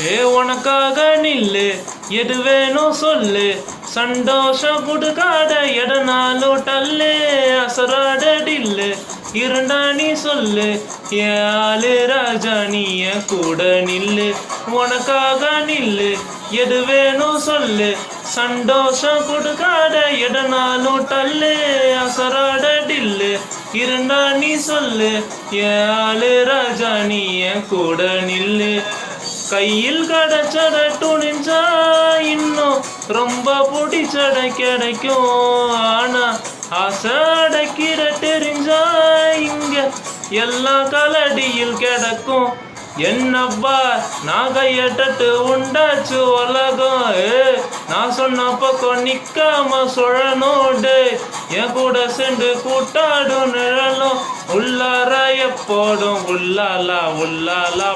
உனக்காக நில்லு, எது வேணும் சொல்லு, சந்தோஷம் குடுக்காத எடனாலும் டல்லு, அசராட டில்லு இருந்தா நீ சொல்லு, என் ஆளு ராஜா நீ என் கூட நில்லு. உனக்காக நில்லு, எது வேணும் சொல்லு, சந்தோஷம் கொடுக்காத எடனாலும் டல்லு, அசராட டில்லு இருந்தா நீ சொல்லு, என் ஆளு ராஜா நீ என் கூட நில்லு. கையில் கிடைச்சட துணிஞ்சா இன்னும் ரொம்ப பிடிச்சட கிடைக்கும். ஆனா ஆசை அடைக்கிற தெரிஞ்சா இங்க எல்லாம் கலடியில் கிடக்கும். என்னப்பா நான் கையட்டட்டு உண்டாச்சு உலகம். நான் சொன்ன பக்கம் நிக்காம சுழனோடு என் கூட சென்று கூட்டாடும் நிழலும் உள்ளார எப்போடும் உள்ளாலா உள்ளாலா.